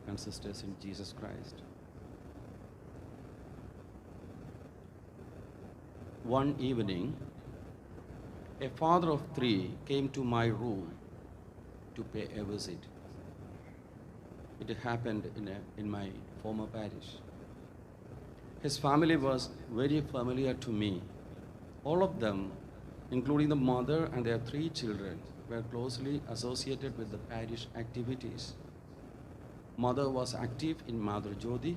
and sisters in Jesus Christ. One evening, a father of three came to my room to pay a visit. It happened in my former parish. His family was very familiar to me. All of them, including the mother and their three children, were closely associated with the parish activities. Mother was active in Mother Jyoti,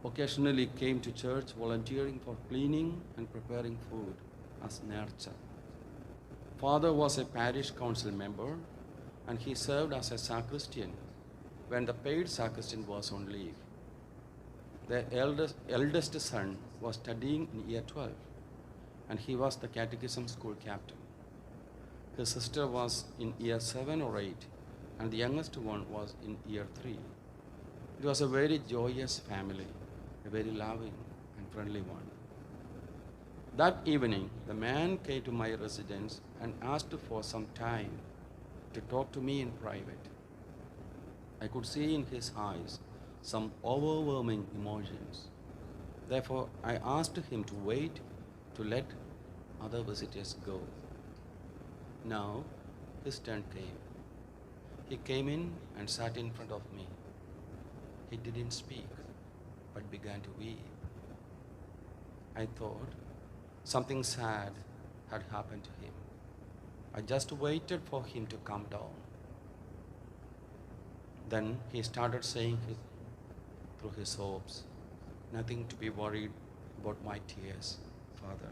occasionally came to church volunteering for cleaning and preparing food as nurture. Father was a parish council member, and he served as a sacristan when the paid sacristan was on leave. Their eldest son was studying in year 12, and he was the catechism school captain. His sister was in year 7 or 8, and the youngest one was in year 3. It was a very joyous family, a very loving and friendly one. That evening, the man came to my residence and asked for some time to talk to me in private. I could see in his eyes some overwhelming emotions. Therefore, I asked him to wait to let other visitors go. Now, his turn came. He came in and sat in front of me. He didn't speak, but began to weep. I thought something sad had happened to him. I just waited for him to calm down. Then he started saying through his sobs, "Nothing to be worried about my tears, Father."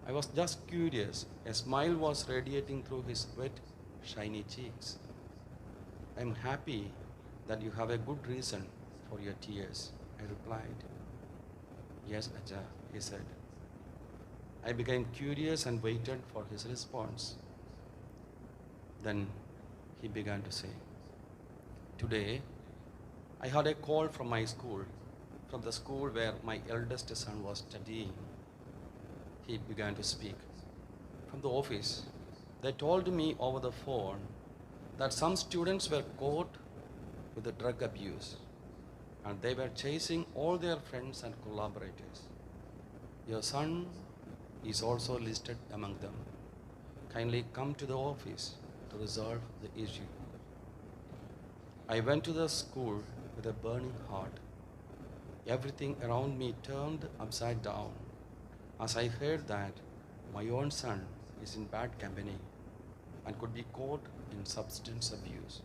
I was just curious. A smile was radiating through his wet, shiny cheeks. "I'm happy that you have a good reason for your tears," I replied. "Yes, Aja," he said. I became curious and waited for his response. Then he began to say, "Today, I had a call from my school, from the school where my eldest son was studying." He began to speak. "From the office, they told me over the phone that some students were caught with the drug abuse, and they were chasing all their friends and collaborators. Your son is also listed among them. Kindly come to the office to resolve the issue." I went to the school with a burning heart. Everything around me turned upside down as I heard that my own son is in bad company and could be caught in substance abuse.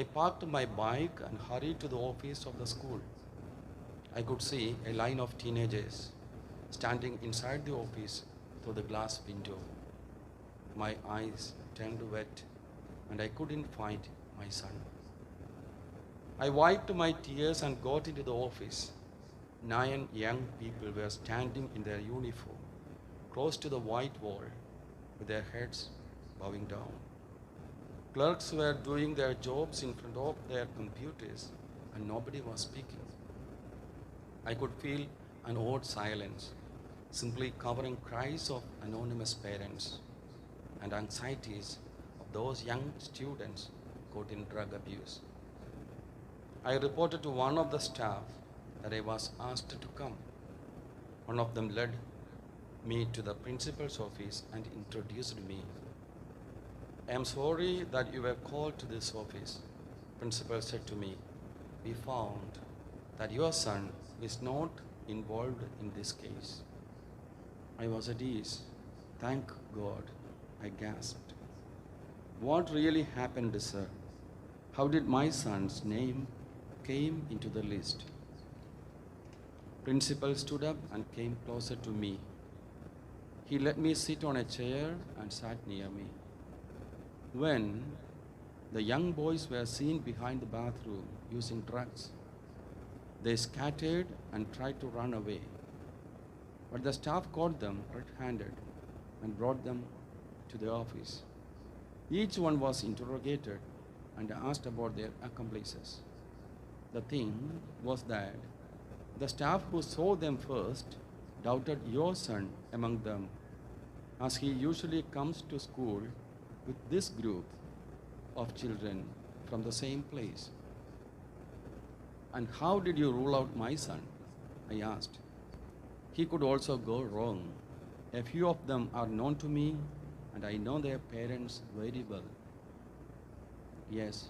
I parked my bike and hurried to the office of the school. I could see a line of teenagers standing inside the office through the glass window. My eyes turned wet and I couldn't find my son. I wiped my tears and got into the office. 9 young people were standing in their uniform, close to the white wall, with their heads bowing down. Clerks were doing their jobs in front of their computers, and nobody was speaking. I could feel an odd silence, simply covering cries of anonymous parents and anxieties of those young students caught in drug abuse. I reported to one of the staff that I was asked to come. One of them led me to the principal's office and introduced me. "I am sorry that you were called to this office," principal said to me. "We found that your son is not involved in this case." I was at ease. "Thank God," I gasped. "What really happened, sir? How did my son's name came into the list?" Principal stood up and came closer to me. He let me sit on a chair and sat near me. When the young boys were seen behind the bathroom using drugs, they scattered and tried to run away. But the staff caught them red-handed and brought them to the office. Each one was interrogated and asked about their accomplices. The thing was that the staff who saw them first doubted your son among them, as he usually comes to school with this group of children from the same place. And how did you rule out my son? I asked. He could also go wrong. A few of them are known to me, and I know their parents very well. Yes,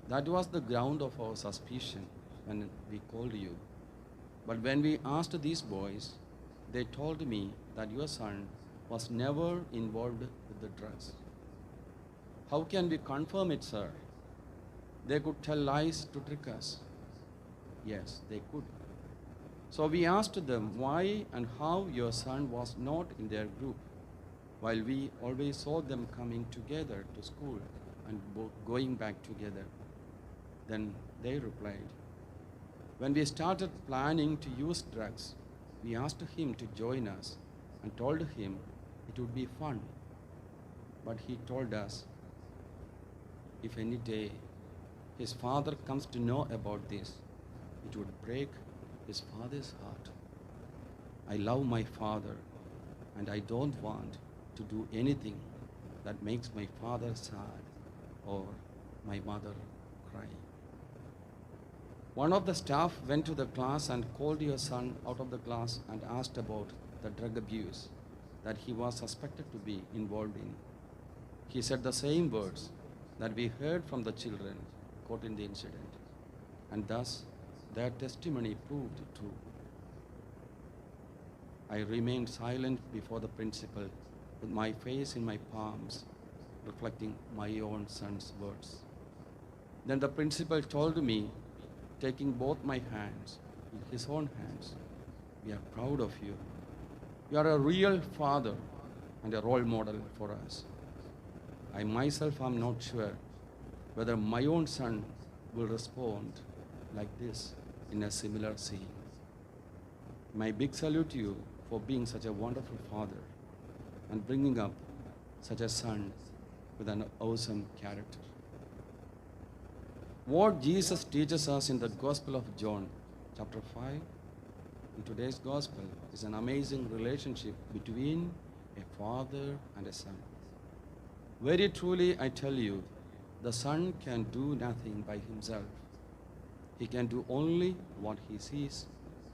that was the ground of our suspicion when we called you. But when we asked these boys, they told me that your son was never involved with the drugs. How can we confirm it, sir? They could tell lies to trick us. Yes, they could. So we asked them why and how your son was not in their group, while we always saw them coming together to school and going back together. Then they replied, when we started planning to use drugs, we asked him to join us and told him it would be fun. But he told us, if any day his father comes to know about this, it would break his father's heart. I love my father, and I don't want to do anything that makes my father sad or my mother cry. One of the staff went to the class and called your son out of the class and asked about the drug abuse that he was suspected to be involved in. He said the same words that we heard from the children caught in the incident, and thus their testimony proved true. I remained silent before the principal with my face in my palms, reflecting my own son's words. Then the principal told me, taking both my hands in his own hands, we are proud of you. You are a real father and a role model for us. I myself am not sure whether my own son will respond like this in a similar scene. My big salute to you for being such a wonderful father and bringing up such a son with an awesome character. What Jesus teaches us in the Gospel of John, chapter 5, in today's Gospel, is an amazing relationship between a father and a son. Very truly, I tell you, the son can do nothing by himself. He can do only what he sees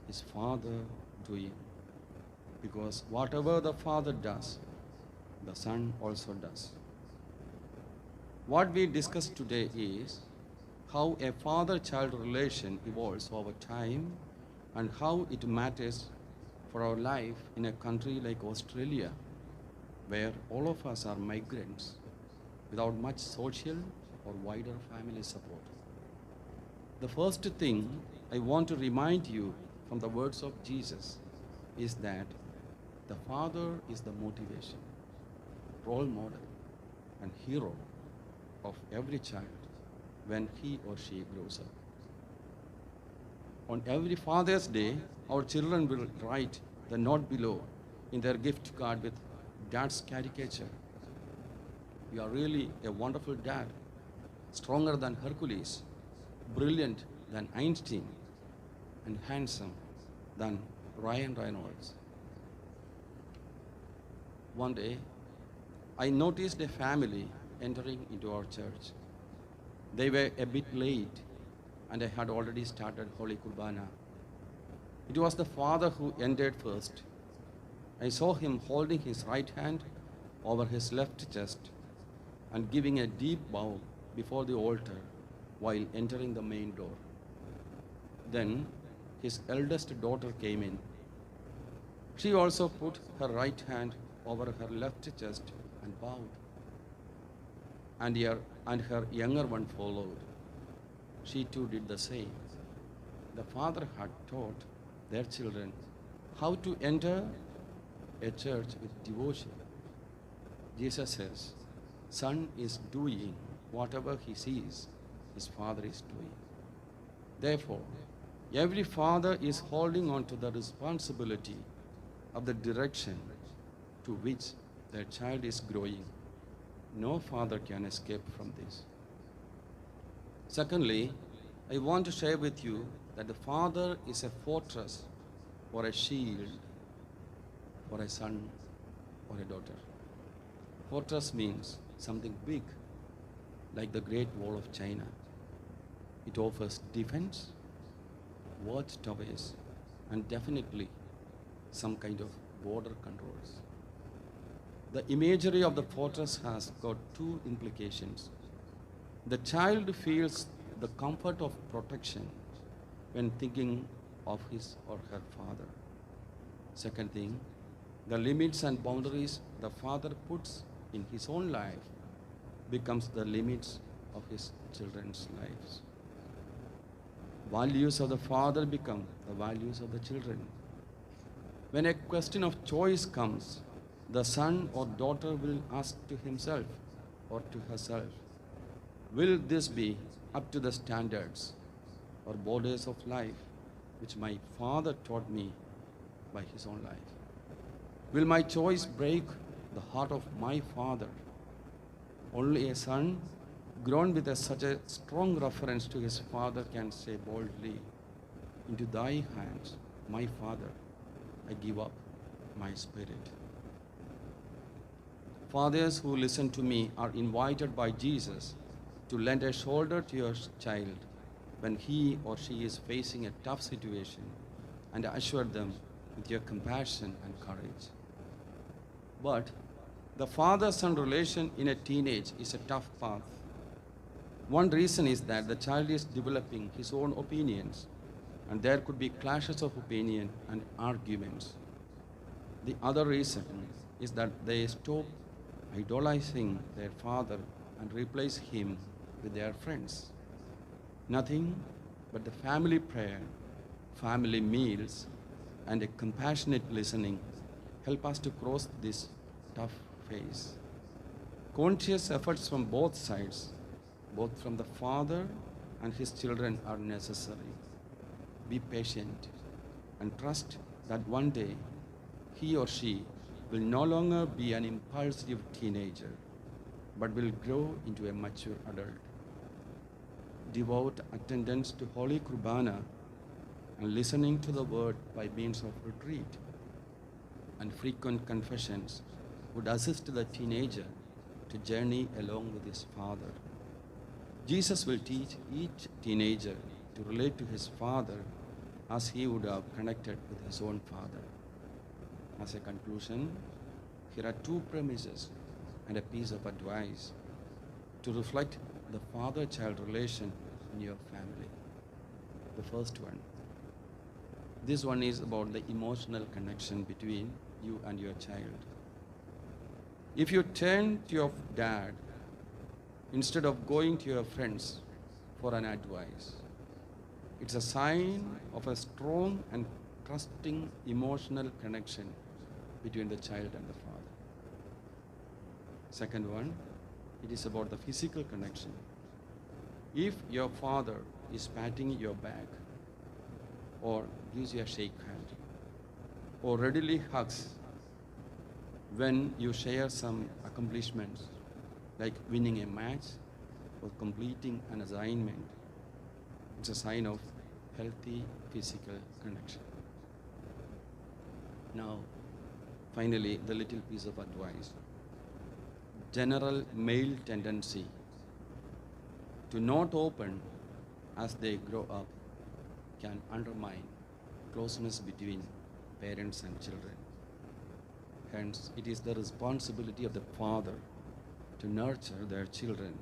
his father doing. Because whatever the father does, the son also does. What we discussed today is how a father-child relation evolves over time and how it matters for our life in a country like Australia, where all of us are migrants without much social or wider family support. The first thing I want to remind you from the words of Jesus is that the father is the motivation, role model, and hero of every child when he or she grows up. On every Father's Day, our children will write the note below in their gift card with Dad's caricature. You are really a wonderful dad, stronger than Hercules, brilliant than Einstein, and handsome than Ryan Reynolds. One day, I noticed a family entering into our church. They were a bit late, and I had already started Holy Kurbana. It was the father who entered first. I saw him holding his right hand over his left chest and giving a deep bow before the altar while entering the main door. Then his eldest daughter came in. She also put her right hand over her left chest and bowed. And her younger one followed. She too did the same. The father had taught their children how to enter a church with devotion. Jesus says, son is doing whatever he sees his father is doing. Therefore, every father is holding on to the responsibility of the direction to which their child is growing. No father can escape from this. Secondly, I want to share with you that the father is a fortress or a shield for a son or a daughter. Fortress means something big, like the Great Wall of China. It offers defense, watchtowers, and definitely some kind of border controls. The imagery of the fortress has got two implications. The child feels the comfort of protection when thinking of his or her father. Second thing, the limits and boundaries the father puts in his own life becomes the limits of his children's lives. Values of the father become the values of the children. When a question of choice comes, the son or daughter will ask to himself or to herself, will this be up to the standards or borders of life which my father taught me by his own life? Will my choice break the heart of my father? Only a son grown with such a strong reference to his father can say boldly, into thy hands, my father, I give up my spirit. Fathers who listen to me are invited by Jesus to lend a shoulder to your child when he or she is facing a tough situation and assure them with your compassion and courage. But the father-son relation in a teenage is a tough path. One reason is that the child is developing his own opinions, and there could be clashes of opinion and arguments. The other reason is that they stop idolizing their father and replace him with their friends. Nothing but the family prayer, family meals, and a compassionate listening help us to cross this tough phase. Conscious efforts from both sides, both from the father and his children, are necessary. Be patient and trust that one day he or she will no longer be an impulsive teenager, but will grow into a mature adult. Devout attendance to Holy Kurbana and listening to the word by means of retreat and frequent confessions would assist the teenager to journey along with his father. Jesus will teach each teenager to relate to his father as he would have connected with his own father. As a conclusion, here are two premises and a piece of advice to reflect the father-child relation in your family. The first one. This one is about the emotional connection between you and your child. If you turn to your dad instead of going to your friends for an advice, it's a sign of a strong and trusting emotional connection between the child and the father. Second one, it is about the physical connection. If your father is patting your back, or gives you a shake hand, or readily hugs when you share some accomplishments like winning a match or completing an assignment, it's a sign of healthy physical connection. Now, finally, the little piece of advice. General male tendency to not open as they grow up can undermine closeness between parents and children. Hence, it is the responsibility of the father to nurture their children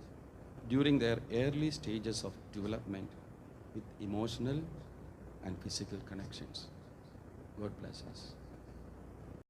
during their early stages of development with emotional and physical connections. God bless us.